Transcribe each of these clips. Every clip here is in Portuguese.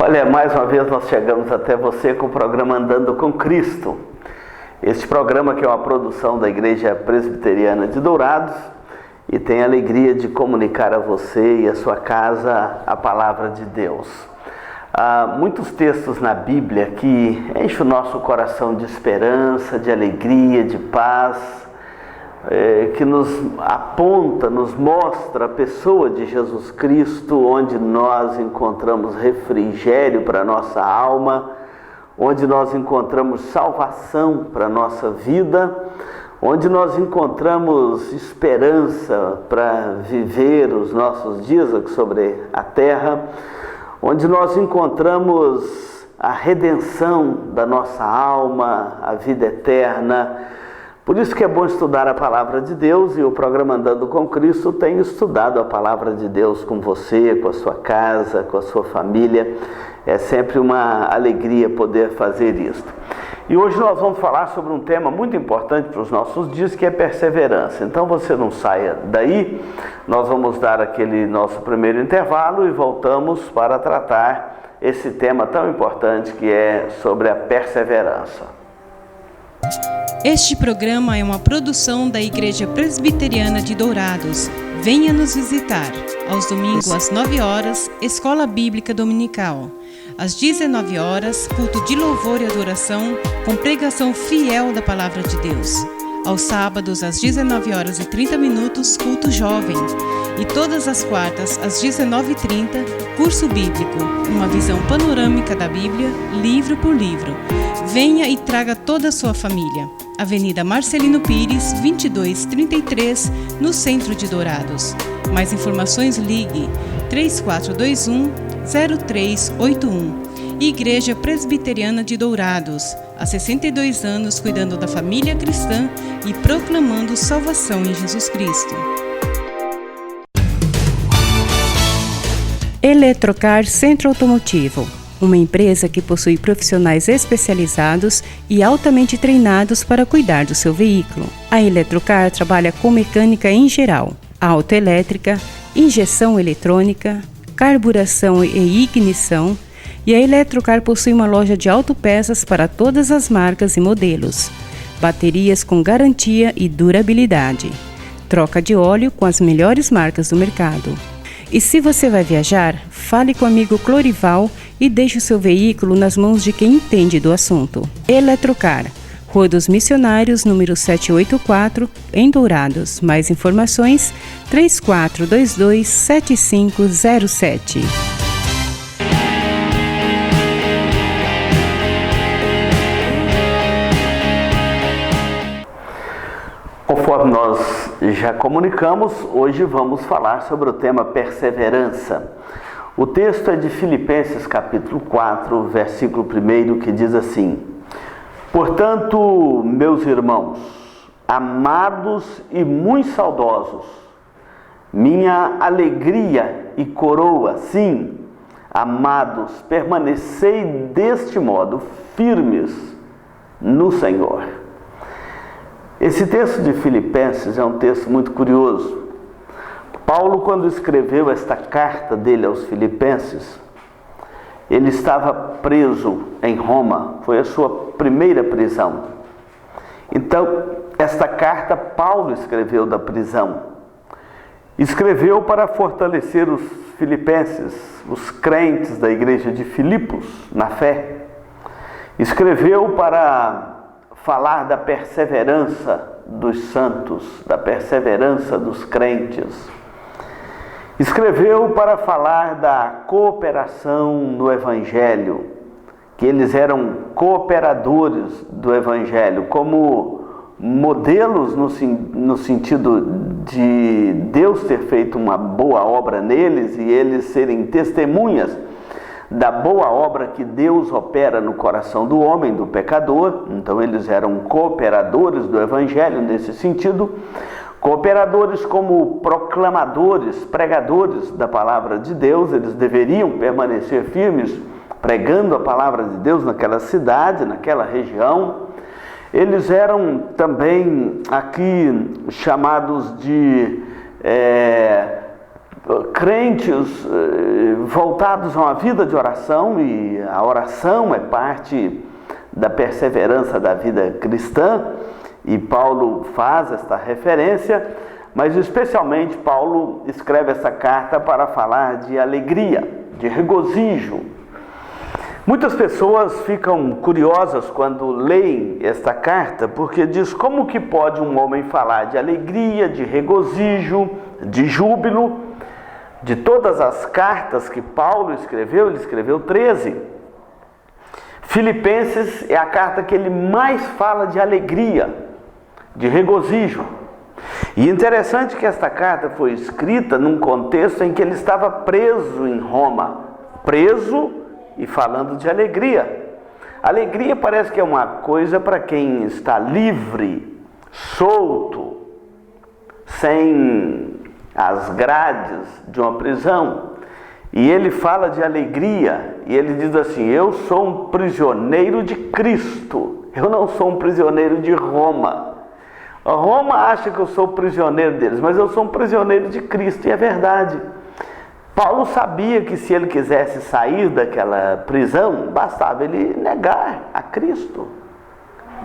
Olha, mais uma vez nós chegamos até você com o programa Andando com Cristo. Este programa que é uma produção da Igreja Presbiteriana de Dourados e tem a alegria de comunicar a você e a sua casa a palavra de Deus. Há muitos textos na Bíblia que enchem o nosso coração de esperança, de alegria, de paz, que nos aponta, nos mostra a pessoa de Jesus Cristo, onde nós encontramos refrigério para a nossa alma, onde nós encontramos salvação para a nossa vida, onde nós encontramos esperança para viver os nossos dias aqui sobre a terra, onde nós encontramos a redenção da nossa alma, a vida eterna. Por isso que é bom estudar a palavra de Deus, e o programa Andando com Cristo tem estudado a palavra de Deus com você, com a sua casa, com a sua família. É sempre uma alegria poder fazer isto. E hoje nós vamos falar sobre um tema muito importante para os nossos dias, que é perseverança. Então você não saia daí, nós vamos dar aquele nosso primeiro intervalo e voltamos para tratar esse tema tão importante que é sobre a perseverança. Este programa é uma produção da Igreja Presbiteriana de Dourados. Venha nos visitar. Aos domingos às 9 horas, Escola Bíblica Dominical. Às 19 horas, culto de louvor e adoração com pregação fiel da Palavra de Deus. Aos sábados, às 19 horas e 30 minutos, culto jovem. E todas as quartas, às 19h30, curso bíblico, uma visão panorâmica da Bíblia, livro por livro. Venha e traga toda a sua família. Avenida Marcelino Pires, 2233, no centro de Dourados. Mais informações, ligue 3421-0381. Igreja Presbiteriana de Dourados, há 62 anos cuidando da família cristã e proclamando salvação em Jesus Cristo. Eletrocar Centro Automotivo, uma empresa que possui profissionais especializados e altamente treinados para cuidar do seu veículo. A Eletrocar trabalha com mecânica em geral, autoelétrica, injeção eletrônica, carburação e ignição, e a Eletrocar possui uma loja de autopeças para todas as marcas e modelos, baterias com garantia e durabilidade, troca de óleo com as melhores marcas do mercado. E se você vai viajar, fale com o amigo Clorival e deixe o seu veículo nas mãos de quem entende do assunto. Eletrocar, Rua dos Missionários, número 784, em Dourados. Mais informações, 3422-7507. Conforme nós já comunicamos, hoje vamos falar sobre o tema perseverança. O texto é de Filipenses capítulo 4, versículo 1, que diz assim: Portanto, meus irmãos, amados e muito saudosos, minha alegria e coroa, sim, amados, permanecei deste modo firmes no Senhor. Esse texto de Filipenses é um texto muito curioso. Paulo, quando escreveu esta carta dele aos Filipenses, ele estava preso em Roma, foi a sua primeira prisão. Então, esta carta Paulo escreveu da prisão. Escreveu para fortalecer os filipenses, os crentes da igreja de Filipos, na fé. Escreveu para falar da perseverança dos santos, da perseverança dos crentes. Escreveu para falar da cooperação no Evangelho, que eles eram cooperadores do Evangelho, como modelos no sentido de Deus ter feito uma boa obra neles e eles serem testemunhas da boa obra que Deus opera no coração do homem, do pecador. Então eles eram cooperadores do Evangelho nesse sentido, cooperadores como proclamadores, pregadores da palavra de Deus. Eles deveriam permanecer firmes pregando a palavra de Deus naquela cidade, naquela região. Eles eram também aqui chamados de crentes voltados a uma vida de oração, e a oração é parte da perseverança da vida cristã, e Paulo faz esta referência, mas especialmente Paulo escreve essa carta para falar de alegria, de regozijo. Muitas pessoas ficam curiosas quando leem esta carta, porque diz: como que pode um homem falar de alegria, de regozijo, de júbilo? De todas as cartas que Paulo escreveu, ele escreveu 13. Filipenses é a carta que ele mais fala de alegria, de regozijo. E interessante que esta carta foi escrita num contexto em que ele estava preso em Roma, preso e falando de alegria. Alegria parece que é uma coisa para quem está livre, solto, sem as grades de uma prisão. E ele fala de alegria, e ele diz assim: eu sou um prisioneiro de Cristo, eu não sou um prisioneiro de Roma. A Roma acha que eu sou prisioneiro deles, mas eu sou um prisioneiro de Cristo, e é verdade. Paulo sabia que se ele quisesse sair daquela prisão, bastava ele negar a Cristo,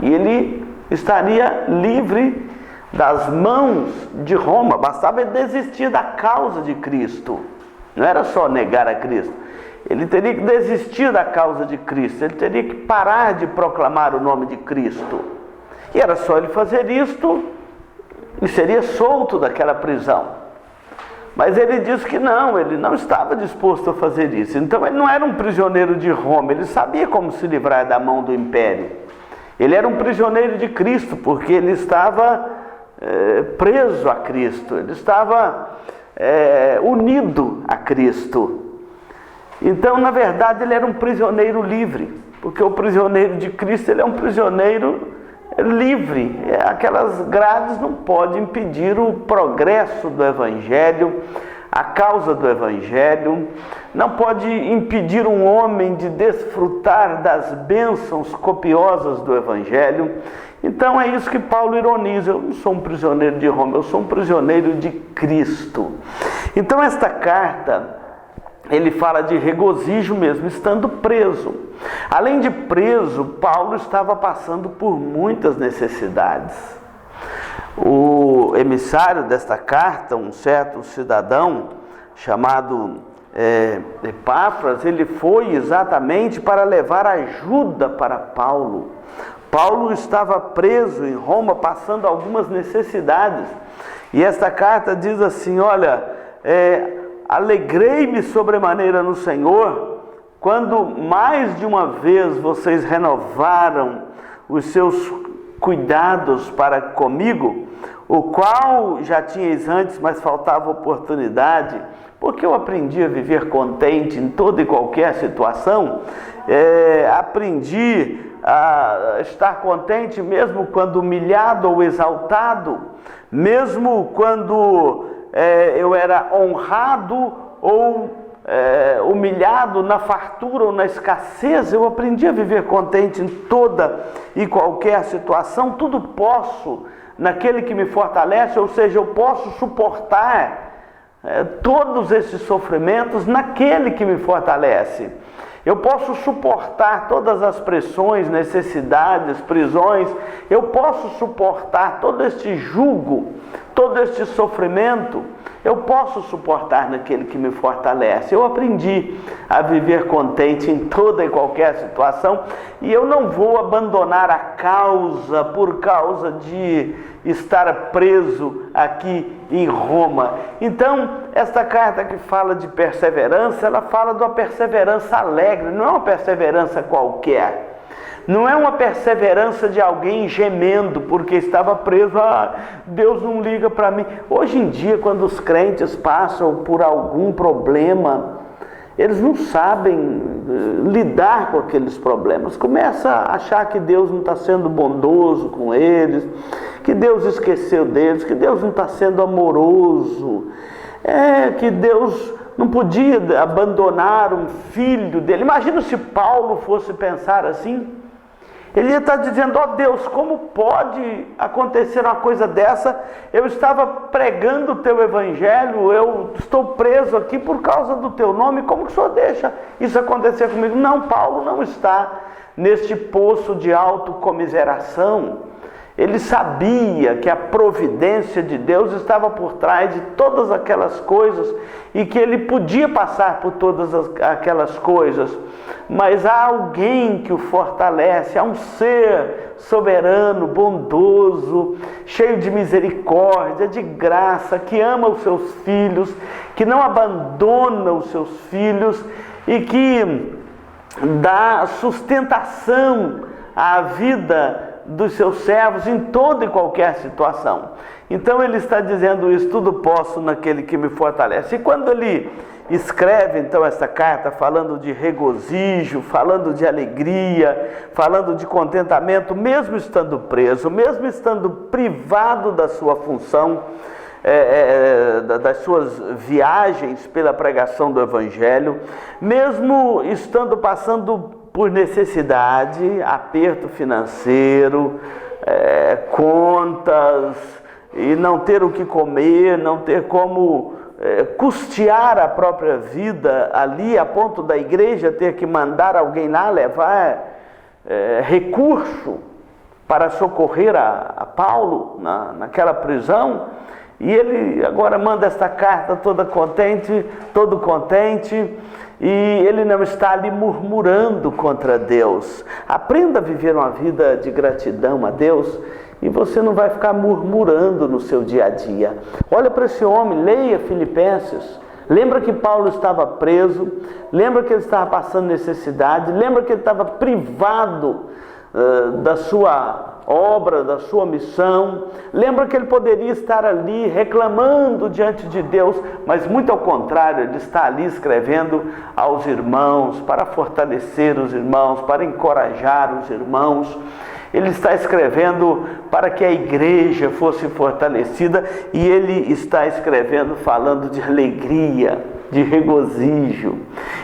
e ele estaria livre das mãos de Roma. Bastava ele desistir da causa de Cristo. Não era só negar a Cristo, ele teria que desistir da causa de Cristo, ele teria que parar de proclamar o nome de Cristo, e era só ele fazer isto e seria solto daquela prisão. Mas ele diz que não, ele não estava disposto a fazer isso. Então ele não era um prisioneiro de Roma, ele sabia como se livrar da mão do império. Ele era um prisioneiro de Cristo, porque ele estava preso a Cristo, ele estava unido a Cristo. Então, na verdade, ele era um prisioneiro livre, porque o prisioneiro de Cristo, ele é um prisioneiro livre. Aquelas grades não podem impedir o progresso do Evangelho, a causa do Evangelho, não pode impedir um homem de desfrutar das bênçãos copiosas do Evangelho. Então é isso que Paulo ironiza: eu não sou um prisioneiro de Roma, eu sou um prisioneiro de Cristo. Então esta carta, ele fala de regozijo mesmo, estando preso. Além de preso, Paulo estava passando por muitas necessidades. O emissário desta carta, um certo cidadão chamado Epáfras, ele foi exatamente para levar ajuda para Paulo. Paulo estava preso em Roma, passando algumas necessidades. E esta carta diz assim: olha, alegrei-me sobremaneira no Senhor, quando mais de uma vez vocês renovaram os seus cuidados para comigo, o qual já tinhais antes, mas faltava oportunidade, porque eu aprendi a viver contente em toda e qualquer situação. Aprendi a estar contente mesmo quando humilhado ou exaltado, mesmo quando eu era honrado ou humilhado, na fartura ou na escassez. Eu aprendi a viver contente em toda e qualquer situação. Tudo posso naquele que me fortalece, ou seja, eu posso suportar todos esses sofrimentos naquele que me fortalece. Eu posso suportar todas as pressões, necessidades, prisões. Eu posso suportar todo este jugo, todo este sofrimento. Eu posso suportar naquele que me fortalece. Eu aprendi a viver contente em toda e qualquer situação, e eu não vou abandonar a causa por causa de estar preso aqui em Roma. Então, esta carta que fala de perseverança, ela fala de uma perseverança alegre, não é uma perseverança qualquer. Não é uma perseverança de alguém gemendo porque estava preso. Deus não liga para mim. Hoje em dia, quando os crentes passam por algum problema, eles não sabem lidar com aqueles problemas. Começa a achar que Deus não está sendo bondoso com eles, que Deus esqueceu deles, que Deus não está sendo amoroso, que Deus não podia abandonar um filho dele. Imagina se Paulo fosse pensar assim. Ele está dizendo: ó Deus, como pode acontecer uma coisa dessa? Eu estava pregando o teu evangelho, eu estou preso aqui por causa do teu nome, como que o Senhor deixa isso acontecer comigo? Não, Paulo não está neste poço de autocomiseração. Ele sabia que a providência de Deus estava por trás de todas aquelas coisas e que ele podia passar por todas aquelas coisas, mas há alguém que o fortalece, há um ser soberano, bondoso, cheio de misericórdia, de graça, que ama os seus filhos, que não abandona os seus filhos e que dá sustentação à vida dos seus servos em toda e qualquer situação. Então ele está dizendo isso: tudo posso naquele que me fortalece. E quando ele escreve então essa carta falando de regozijo, falando de alegria, falando de contentamento, mesmo estando preso, mesmo estando privado da sua função, das suas viagens pela pregação do evangelho, mesmo estando passando por necessidade, aperto financeiro, contas, e não ter o que comer, não ter como custear a própria vida ali, a ponto da igreja ter que mandar alguém lá levar recurso para socorrer a Paulo naquela prisão. E ele agora manda esta carta todo contente, e ele não está ali murmurando contra Deus. Aprenda a viver uma vida de gratidão a Deus e você não vai ficar murmurando no seu dia a dia. Olha para esse homem, leia Filipenses. Lembra que Paulo estava preso, lembra que ele estava passando necessidade, lembra que ele estava privado da sua obra, da sua missão. Lembra que ele poderia estar ali reclamando diante de Deus, mas muito ao contrário, ele está ali escrevendo aos irmãos, para fortalecer os irmãos, para encorajar os irmãos. Ele está escrevendo para que a igreja fosse fortalecida, e ele está escrevendo falando de alegria, de regozijo.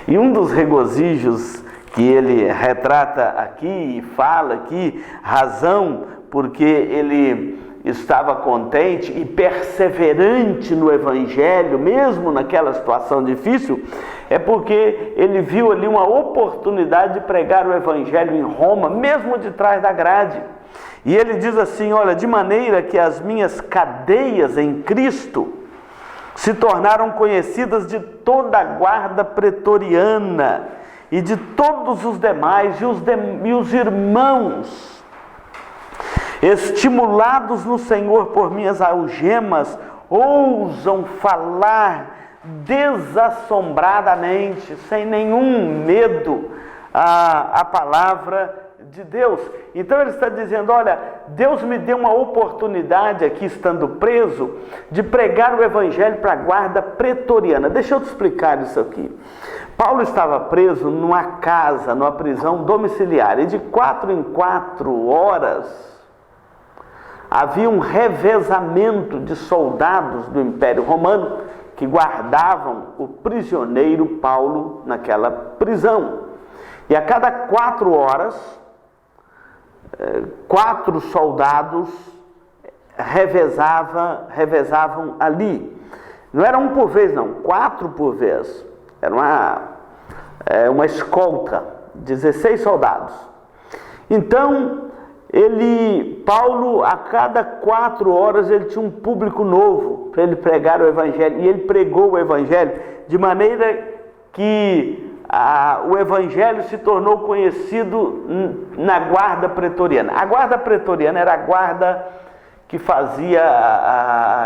E um dos regozijos que ele retrata aqui e fala aqui, razão porque ele estava contente e perseverante no evangelho, mesmo naquela situação difícil, é porque ele viu ali uma oportunidade de pregar o evangelho em Roma, mesmo de trás da grade. E ele diz assim: olha, de maneira que as minhas cadeias em Cristo se tornaram conhecidas de toda a guarda pretoriana e de todos os demais, e os irmãos, estimulados no Senhor por minhas algemas, ousam falar desassombradamente, sem nenhum medo, a palavra de Deus. Então ele está dizendo: olha, Deus me deu uma oportunidade aqui, estando preso, de pregar o evangelho para a guarda pretoriana. Deixa eu te explicar isso aqui. Paulo estava preso numa casa, numa prisão domiciliar, e de 4 em 4 horas havia um revezamento de soldados do Império Romano que guardavam o prisioneiro Paulo naquela prisão. E a cada 4 horas, 4 soldados revezavam ali. Não era um por vez, não, 4 por vez. Era uma escolta, 16 soldados. Então, Paulo, a cada 4 horas, ele tinha um público novo para ele pregar o evangelho. E ele pregou o evangelho de maneira que o evangelho se tornou conhecido na guarda pretoriana. A guarda pretoriana era a guarda que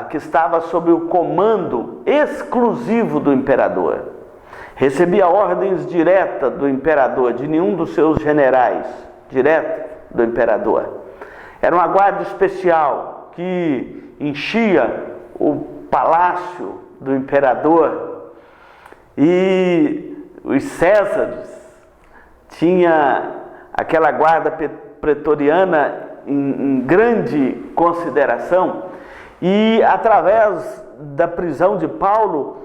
que estava sob o comando exclusivo do imperador. Recebia ordens diretas do imperador, de nenhum dos seus generais, direto do imperador. Era uma guarda especial que enchia o palácio do imperador, e os Césares tinha aquela guarda pretoriana em grande consideração, e através da prisão de Paulo,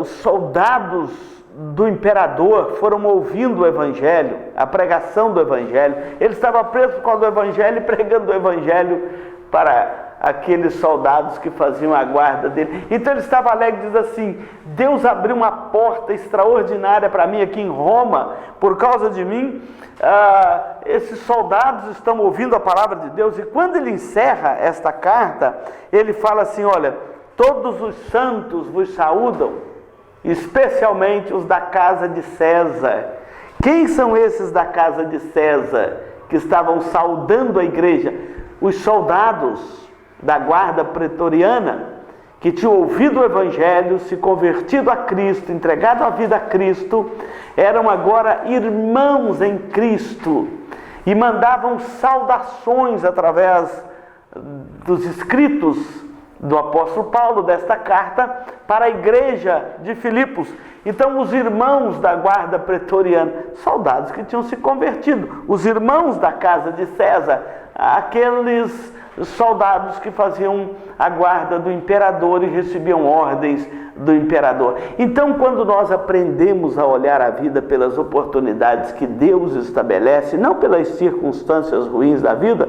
os soldados do imperador foram ouvindo o Evangelho, a pregação do Evangelho. Ele estava preso por causa do Evangelho e pregando o Evangelho para aqueles soldados que faziam a guarda dele. Então ele estava alegre, diz assim: Deus abriu uma porta extraordinária para mim aqui em Roma, por causa de mim. Esses soldados estão ouvindo a palavra de Deus. E quando ele encerra esta carta, ele fala assim: olha, todos os santos vos saúdam, especialmente os da casa de César. Quem são esses da casa de César que estavam saudando a igreja? Os soldados da guarda pretoriana, que tinham ouvido o Evangelho, se convertido a Cristo, entregado a vida a Cristo, eram agora irmãos em Cristo e mandavam saudações através dos escritos do apóstolo Paulo, desta carta, para a igreja de Filipos. Então os irmãos da guarda pretoriana, soldados que tinham se convertido, os irmãos da casa de César, aqueles soldados que faziam a guarda do imperador e recebiam ordens do imperador. Então, quando nós aprendemos a olhar a vida pelas oportunidades que Deus estabelece, não pelas circunstâncias ruins da vida,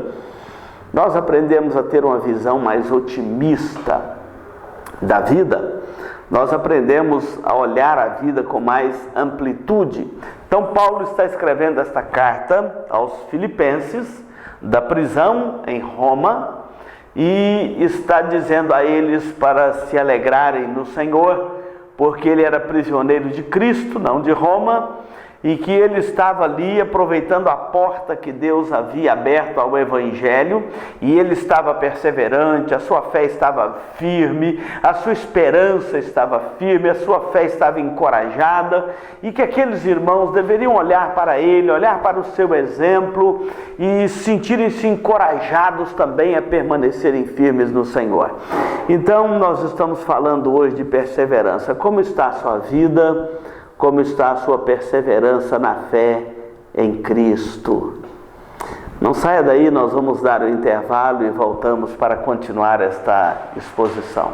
nós aprendemos a ter uma visão mais otimista da vida. Nós aprendemos a olhar a vida com mais amplitude. Então, Paulo está escrevendo esta carta aos Filipenses, da prisão em Roma, e está dizendo a eles para se alegrarem no Senhor, porque ele era prisioneiro de Cristo, não de Roma, e que ele estava ali aproveitando a porta que Deus havia aberto ao Evangelho, e ele estava perseverante, a sua fé estava firme, a sua esperança estava firme, a sua fé estava encorajada, e que aqueles irmãos deveriam olhar para ele, olhar para o seu exemplo e sentirem-se encorajados também a permanecerem firmes no Senhor. Então nós estamos falando hoje de perseverança. Como está a sua vida? Como está a sua perseverança na fé em Cristo? Não saia daí, nós vamos dar o intervalo e voltamos para continuar esta exposição.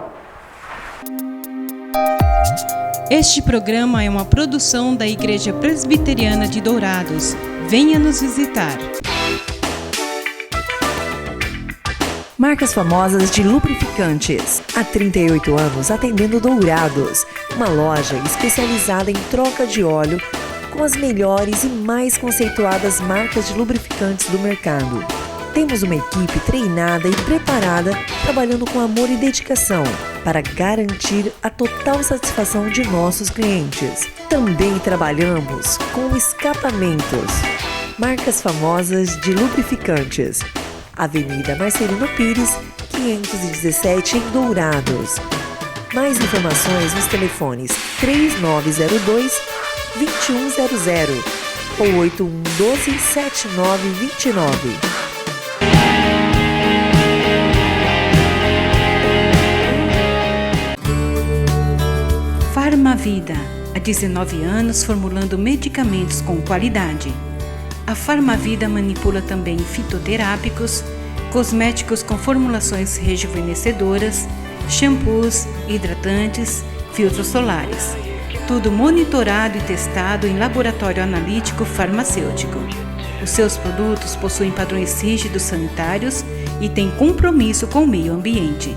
Este programa é uma produção da Igreja Presbiteriana de Dourados. Venha nos visitar. Marcas famosas de lubrificantes. Há 38 anos atendendo Dourados, uma loja especializada em troca de óleo com as melhores e mais conceituadas marcas de lubrificantes do mercado. Temos uma equipe treinada e preparada, trabalhando com amor e dedicação para garantir a total satisfação de nossos clientes. Também trabalhamos com escapamentos. Marcas famosas de lubrificantes. Avenida Marcelino Pires, 517 em Dourados. Mais informações nos telefones 3902-2100 ou 8112-7929. Farmavida, há 19 anos formulando medicamentos com qualidade. A Farmavida manipula também fitoterápicos, cosméticos com formulações rejuvenescedoras, shampoos, hidratantes, filtros solares. Tudo monitorado e testado em laboratório analítico farmacêutico. Os seus produtos possuem padrões rígidos sanitários e têm compromisso com o meio ambiente.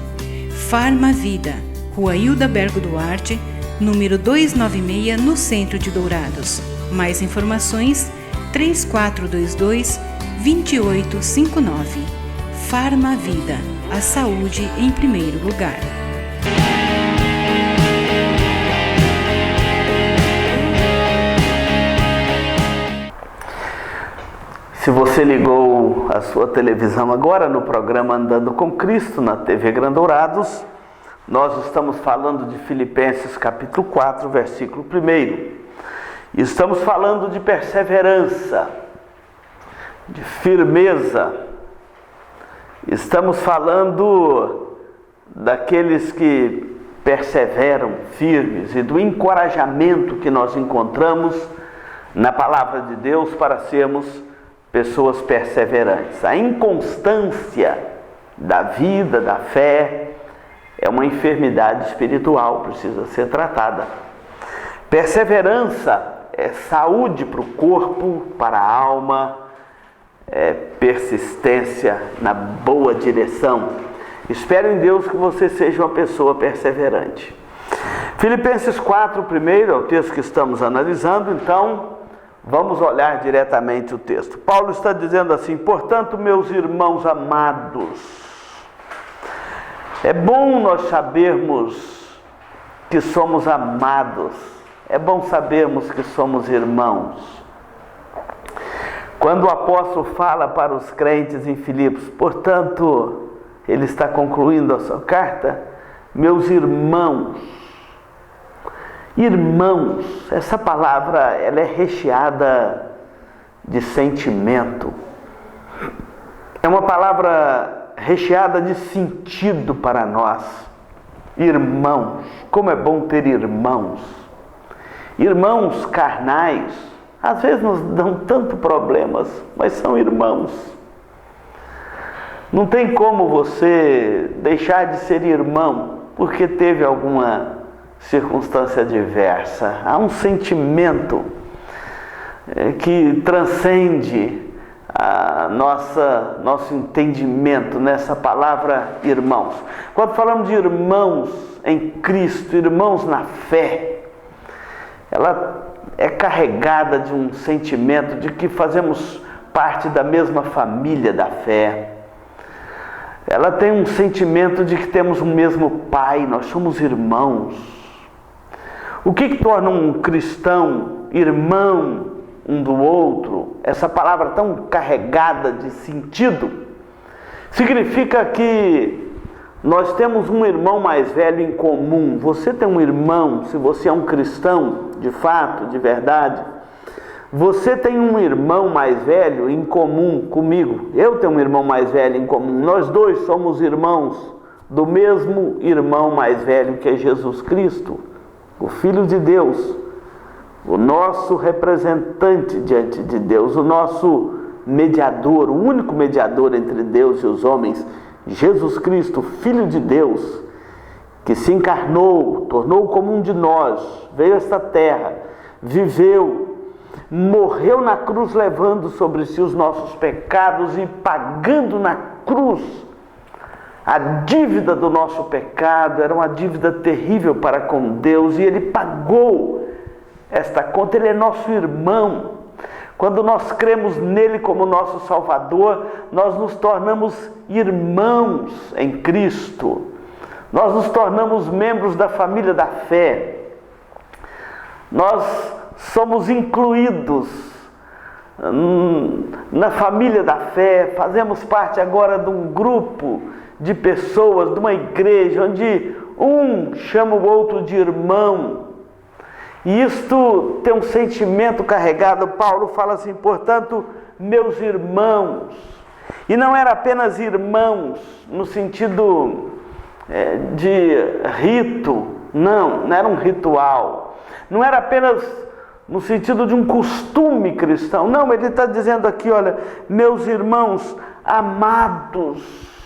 Farmavida, Rua Hilda Bergo Duarte, número 296, no centro de Dourados. Mais informações 3422-2859. Farmavida, a saúde em primeiro lugar. Se você ligou a sua televisão agora no programa Andando com Cristo, na TV Gran Dourados, nós estamos falando de Filipenses capítulo 4, versículo 1. Estamos falando de perseverança, de firmeza. Estamos falando daqueles que perseveram firmes e do encorajamento que nós encontramos na palavra de Deus para sermos pessoas perseverantes. A inconstância da vida, da fé, é uma enfermidade espiritual, precisa ser tratada. Perseverança é saúde para o corpo, para a alma, é persistência na boa direção. Espero em Deus que você seja uma pessoa perseverante. Filipenses 4, primeiro, é o texto que estamos analisando, então vamos olhar diretamente o texto. Paulo está dizendo assim: portanto, meus irmãos amados, é bom nós sabermos que somos amados, é bom sabermos que somos irmãos. Quando o apóstolo fala para os crentes em Filipos, portanto, ele está concluindo a sua carta, meus irmãos. Irmãos, essa palavra ela é recheada de sentimento. É uma palavra recheada de sentido para nós. Irmãos, como é bom ter irmãos. Irmãos carnais, às vezes nos dão tanto problemas, mas são irmãos. Não tem como você deixar de ser irmão porque teve alguma circunstância adversa. Há um sentimento que transcende nosso entendimento nessa palavra irmãos. Quando falamos de irmãos em Cristo, irmãos na fé, ela é carregada de um sentimento de que fazemos parte da mesma família da fé. Ela tem um sentimento de que temos o mesmo Pai, nós somos irmãos. O que torna um cristão irmão um do outro, essa palavra tão carregada de sentido, significa que nós temos um irmão mais velho em comum. Você tem um irmão, se você é um cristão, de fato, de verdade, você tem um irmão mais velho em comum comigo. Eu tenho um irmão mais velho em comum. Nós dois somos irmãos do mesmo irmão mais velho, que é Jesus Cristo, o Filho de Deus, o nosso representante diante de Deus, o nosso mediador, o único mediador entre Deus e os homens, Jesus Cristo, Filho de Deus, que se encarnou, tornou como um de nós, veio a esta terra, viveu, morreu na cruz levando sobre si os nossos pecados e pagando na cruz a dívida do nosso pecado. Era uma dívida terrível para com Deus e Ele pagou esta conta. Ele é nosso irmão. Quando nós cremos nele como nosso Salvador, nós nos tornamos irmãos em Cristo. Nós nos tornamos membros da família da fé. Nós somos incluídos na família da fé. Fazemos parte agora de um grupo de pessoas, de uma igreja, onde um chama o outro de irmão. E isto tem um sentimento carregado. Paulo fala assim, portanto, meus irmãos. E não era apenas irmãos no sentido de rito, não era um ritual. Não era apenas no sentido de um costume cristão. Não, ele está dizendo aqui, olha, meus irmãos amados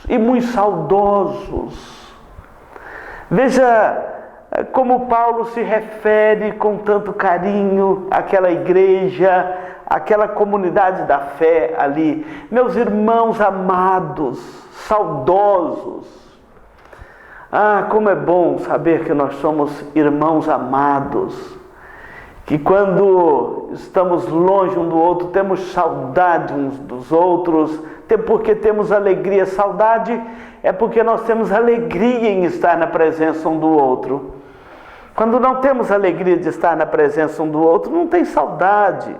e muito saudosos. Veja como Paulo se refere com tanto carinho àquela igreja, àquela comunidade da fé ali. Meus irmãos amados, saudosos. Ah, como é bom saber que nós somos irmãos amados, que quando estamos longe um do outro, temos saudade uns dos outros, porque temos alegria. Saudade é porque nós temos alegria em estar na presença um do outro. Quando não temos alegria de estar na presença um do outro, não tem saudade.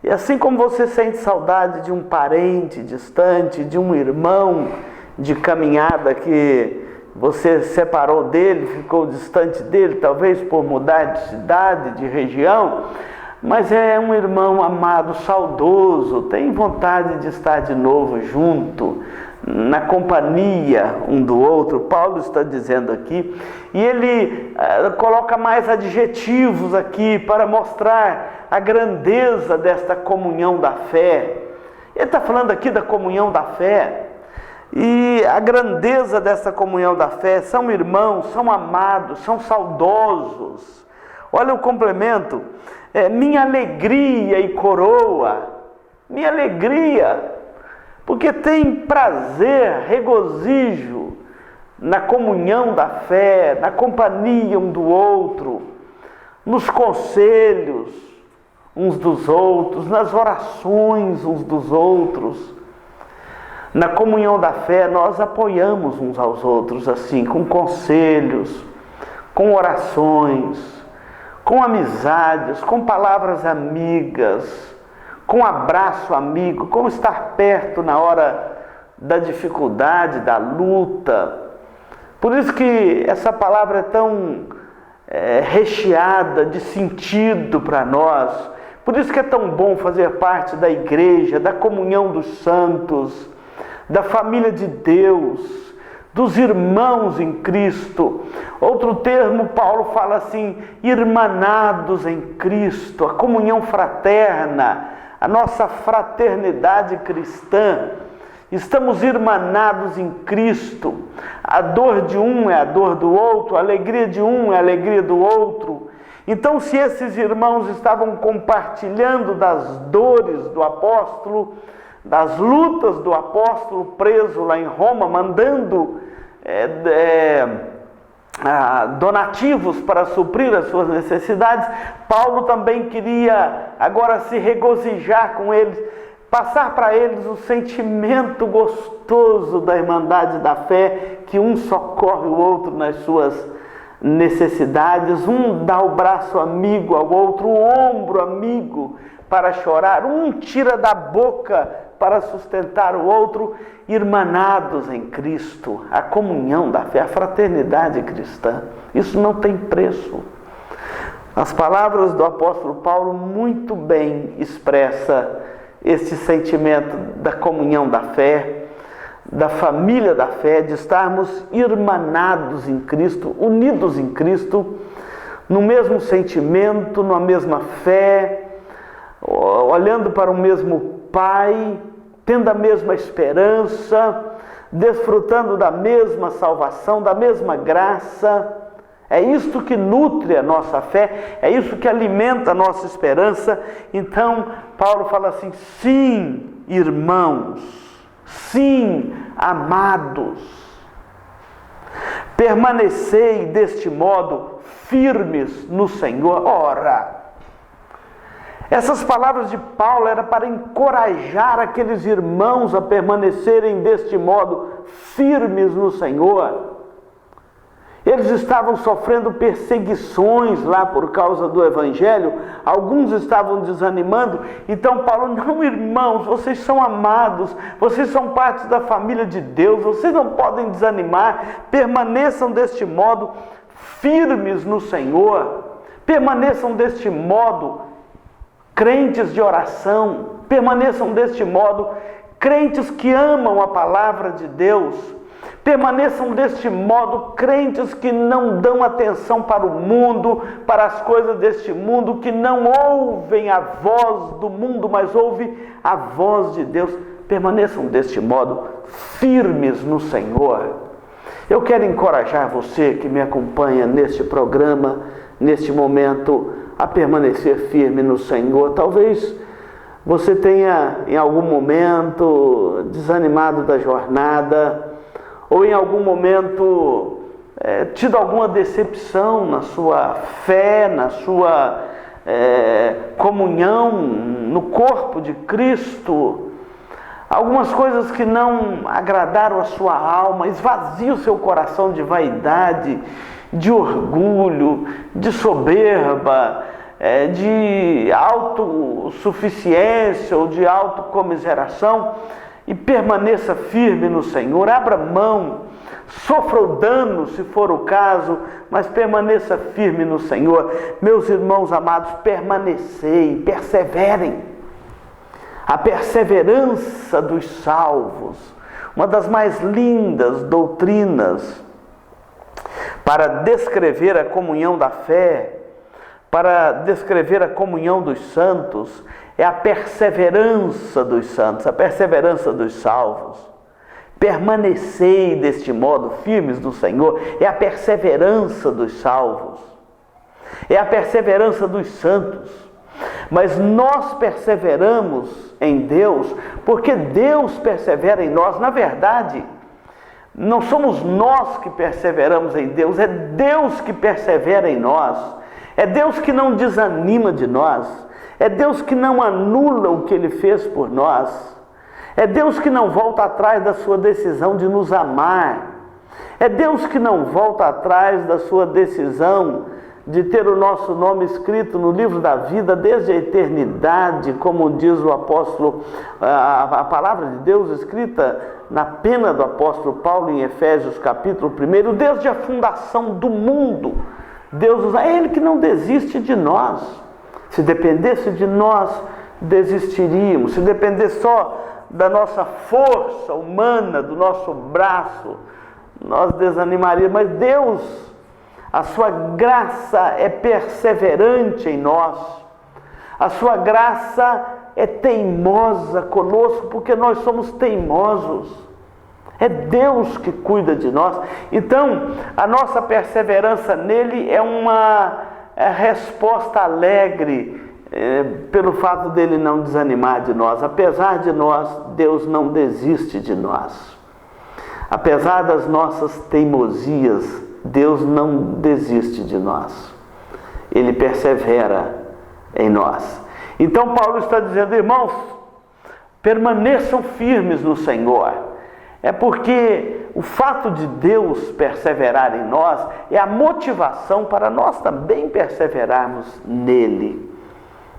E assim como você sente saudade de um parente distante, de um irmão de caminhada que você separou dele, ficou distante dele, talvez por mudar de cidade, de região, mas é um irmão amado, saudoso, tem vontade de estar de novo junto, na companhia um do outro. Paulo está dizendo aqui, e ele coloca mais adjetivos aqui para mostrar a grandeza desta comunhão da fé. Ele está falando aqui da comunhão da fé, e a grandeza dessa comunhão da fé. São irmãos, são amados, são saudosos. Olha o complemento, minha alegria e coroa, minha alegria, porque tem prazer, regozijo na comunhão da fé, na companhia um do outro, nos conselhos uns dos outros, nas orações uns dos outros. Na comunhão da fé, nós apoiamos uns aos outros assim, com conselhos, com orações, com amizades, com palavras amigas, com abraço amigo, com estar perto na hora da dificuldade, da luta. Por isso que essa palavra é tão recheada de sentido para nós. Por isso que é tão bom fazer parte da igreja, da comunhão dos santos, da família de Deus, dos irmãos em Cristo. Outro termo, Paulo fala assim, irmanados em Cristo, a comunhão fraterna, a nossa fraternidade cristã. Estamos irmanados em Cristo. A dor de um é a dor do outro, a alegria de um é a alegria do outro. Então, se esses irmãos estavam compartilhando das dores do apóstolo, das lutas do apóstolo preso lá em Roma, mandando donativos para suprir as suas necessidades, Paulo também queria agora se regozijar com eles, passar para eles o sentimento gostoso da irmandade da fé, que um socorre o outro nas suas necessidades, um dá o braço amigo ao outro, o ombro amigo para chorar, um tira da boca para sustentar o outro, irmanados em Cristo, a comunhão da fé, a fraternidade cristã. Isso não tem preço. As palavras do apóstolo Paulo muito bem expressam esse sentimento da comunhão da fé, da família da fé, de estarmos irmanados em Cristo, unidos em Cristo, no mesmo sentimento, na mesma fé, olhando para o mesmo Pai, tendo a mesma esperança, desfrutando da mesma salvação, da mesma graça. É isto que nutre a nossa fé, é isso que alimenta a nossa esperança. Então, Paulo fala assim, sim, irmãos, sim, amados, permanecei deste modo firmes no Senhor. Ora, essas palavras de Paulo eram para encorajar aqueles irmãos a permanecerem deste modo firmes no Senhor. Eles estavam sofrendo perseguições lá por causa do Evangelho, alguns estavam desanimando. Então Paulo, não, irmãos, vocês são amados, vocês são parte da família de Deus, vocês não podem desanimar, permaneçam deste modo firmes no Senhor, permaneçam deste modo crentes de oração, permaneçam deste modo crentes que amam a palavra de Deus, permaneçam deste modo crentes que não dão atenção para o mundo, para as coisas deste mundo, que não ouvem a voz do mundo, mas ouvem a voz de Deus. Permaneçam deste modo firmes no Senhor. Eu quero encorajar você que me acompanha neste programa, neste momento, a permanecer firme no Senhor. Talvez você tenha em algum momento desanimado da jornada, ou em algum momento tido alguma decepção na sua fé, na sua comunhão no corpo de Cristo, algumas coisas que não agradaram a sua alma, esvazia o seu coração de vaidade, de orgulho, de soberba, de autossuficiência ou de autocomiseração, e permaneça firme no Senhor. Abra mão, sofra o dano se for o caso, mas permaneça firme no Senhor. Meus irmãos amados, permanecei, perseverem. A perseverança dos salvos, uma das mais lindas doutrinas para descrever a comunhão da fé, para descrever a comunhão dos santos, é a perseverança dos santos, a perseverança dos salvos. Permanecei deste modo firmes no Senhor, é a perseverança dos salvos. é a perseverança dos santos. Mas nós perseveramos em Deus porque Deus persevera em nós. Na verdade, não somos nós que perseveramos em Deus, é Deus que persevera em nós. É Deus que não desanima de nós. É Deus que não anula o que Ele fez por nós. É Deus que não volta atrás da sua decisão de nos amar. É Deus que não volta atrás da sua decisão de ter o nosso nome escrito no livro da vida desde a eternidade, como diz o apóstolo, a palavra de Deus escrita na pena do apóstolo Paulo em Efésios capítulo 1, desde a fundação do mundo. Deus, é Ele que não desiste de nós. Se dependesse de nós, desistiríamos. Se dependesse só da nossa força humana, do nosso braço, nós desanimaríamos. Mas Deus, a sua graça é perseverante em nós. A sua graça é teimosa conosco, porque nós somos teimosos. É Deus que cuida de nós. Então, a nossa perseverança nele é uma resposta alegre pelo fato dele não desanimar de nós. Apesar de nós, Deus não desiste de nós. Apesar das nossas teimosias, Deus não desiste de nós. Ele persevera em nós. Então Paulo está dizendo, irmãos, permaneçam firmes no Senhor. É porque o fato de Deus perseverar em nós é a motivação para nós também perseverarmos nele.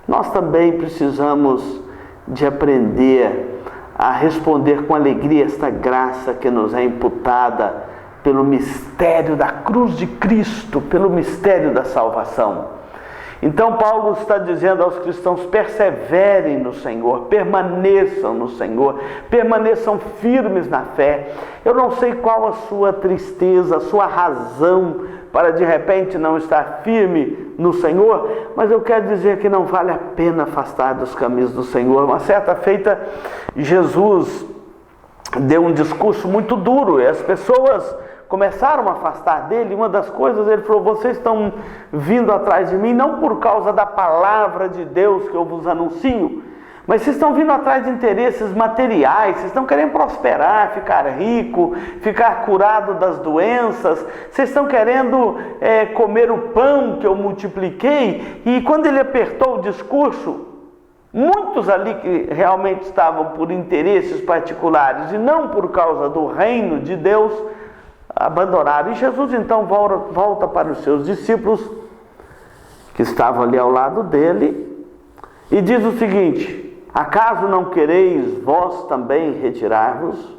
Nós também precisamos de aprender a responder com alegria esta graça que nos é imputada pelo mistério da cruz de Cristo, pelo mistério da salvação. Então Paulo está dizendo aos cristãos, perseverem no Senhor, permaneçam no Senhor, permaneçam firmes na fé. Eu não sei qual a sua tristeza, a sua razão para de repente não estar firme no Senhor, mas eu quero dizer que não vale a pena afastar dos caminhos do Senhor. Uma certa feita, Jesus deu um discurso muito duro e as pessoas começaram a afastar dele. Uma das coisas, ele falou, vocês estão vindo atrás de mim não por causa da palavra de Deus que eu vos anuncio, mas vocês estão vindo atrás de interesses materiais, vocês estão querendo prosperar, ficar rico, ficar curado das doenças, vocês estão querendo comer o pão que eu multipliquei. E quando ele apertou o discurso, muitos ali que realmente estavam por interesses particulares e não por causa do reino de Deus, abandonaram. E Jesus então volta para os seus discípulos que estavam ali ao lado dele e diz o seguinte, acaso não quereis vós também retirar-vos?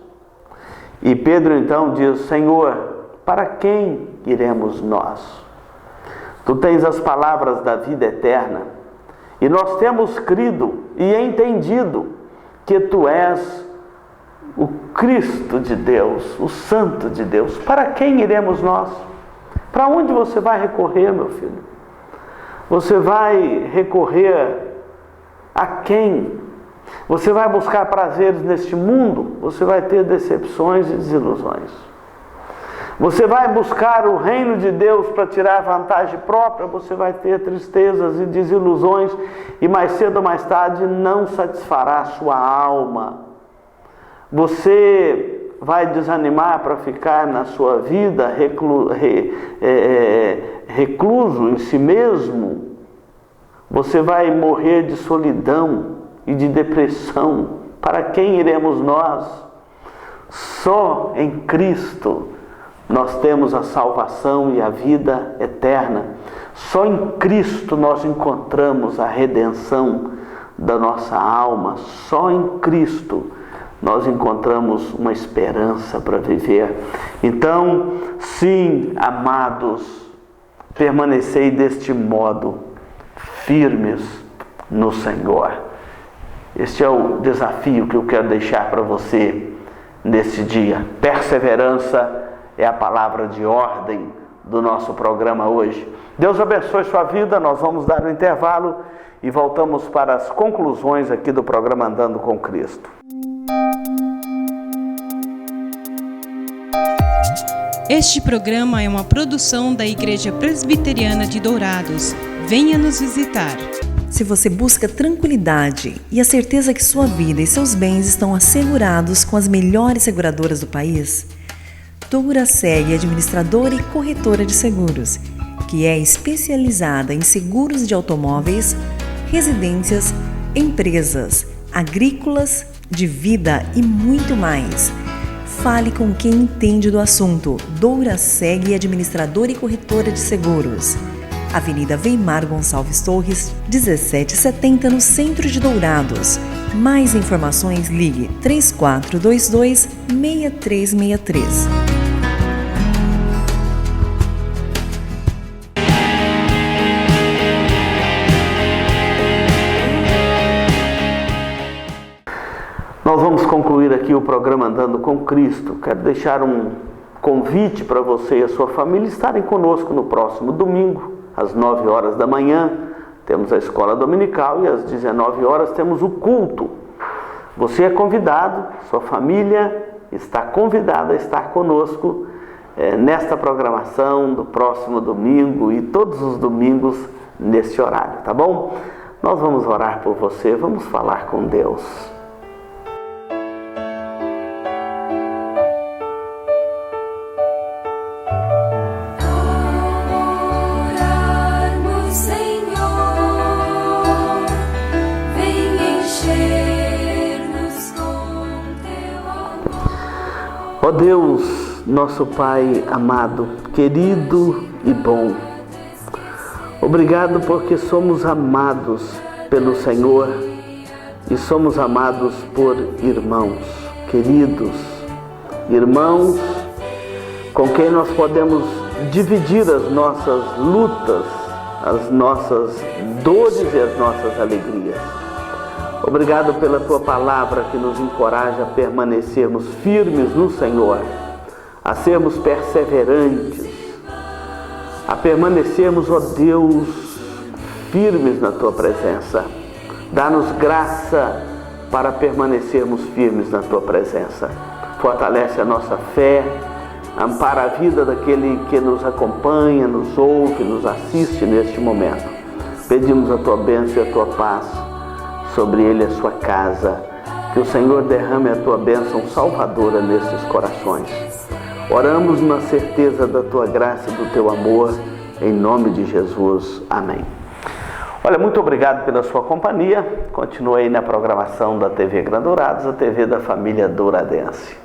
E Pedro então diz, Senhor, para quem iremos nós? Tu tens as palavras da vida eterna e nós temos crido e entendido que tu és o Cristo de Deus, o Santo de Deus. Para quem iremos nós? Para onde você vai recorrer, meu filho? Você vai recorrer a quem? Você vai buscar prazeres neste mundo? Você vai ter decepções e desilusões. Você vai buscar o reino de Deus para tirar vantagem própria? Você vai ter tristezas e desilusões e mais cedo ou mais tarde não satisfará a sua alma. Você vai desanimar para ficar na sua vida recluso em si mesmo. Você vai morrer de solidão e de depressão. Para quem iremos nós? Só em Cristo nós temos a salvação e a vida eterna. Só em Cristo nós encontramos a redenção da nossa alma. Só em Cristo nós encontramos uma esperança para viver. Então, sim, amados, permanecei deste modo, firmes no Senhor. Este é o desafio que eu quero deixar para você nesse dia. Perseverança é a palavra de ordem do nosso programa hoje. Deus abençoe sua vida. Nós vamos dar um intervalo e voltamos para as conclusões aqui do programa Andando com Cristo. Este programa é uma produção da Igreja Presbiteriana de Dourados. Venha nos visitar. Se você busca tranquilidade e a certeza que sua vida e seus bens estão assegurados com as melhores seguradoras do país, Douraseg é administradora e corretora de seguros, que é especializada em seguros de automóveis, residências, empresas, agrícolas, de vida e muito mais. Fale com quem entende do assunto. Douraseg é administradora e corretora de seguros. Avenida Weimar Gonçalves Torres, 1770, no centro de Dourados. Mais informações, ligue 3422-6363. Nós vamos concluir aqui o programa Andando com Cristo. Quero deixar um convite para você e a sua família estarem conosco no próximo domingo, às 9 horas da manhã. Temos a escola dominical e às 19 horas temos o culto. Você é convidado, sua família está convidada a estar conosco nesta programação do próximo domingo e todos os domingos nesse horário, tá bom? Nós vamos orar por você, vamos falar com Deus. Ó Deus, nosso Pai amado, querido e bom, obrigado porque somos amados pelo Senhor e somos amados por irmãos, queridos irmãos, com quem nós podemos dividir as nossas lutas, as nossas dores e as nossas alegrias. Obrigado pela Tua palavra que nos encoraja a permanecermos firmes no Senhor, a sermos perseverantes, a permanecermos, ó Deus, firmes na Tua presença. Dá-nos graça para permanecermos firmes na Tua presença. Fortalece a nossa fé, ampara a vida daquele que nos acompanha, nos ouve, nos assiste neste momento. Pedimos a Tua bênção e a Tua paz sobre ele e a sua casa, que o Senhor derrame a Tua bênção salvadora nesses corações. Oramos na certeza da Tua graça e do Teu amor, em nome de Jesus. Amém. Olha, muito obrigado pela sua companhia. Continue aí na programação da TV Gran Dourados, a TV da família douradense.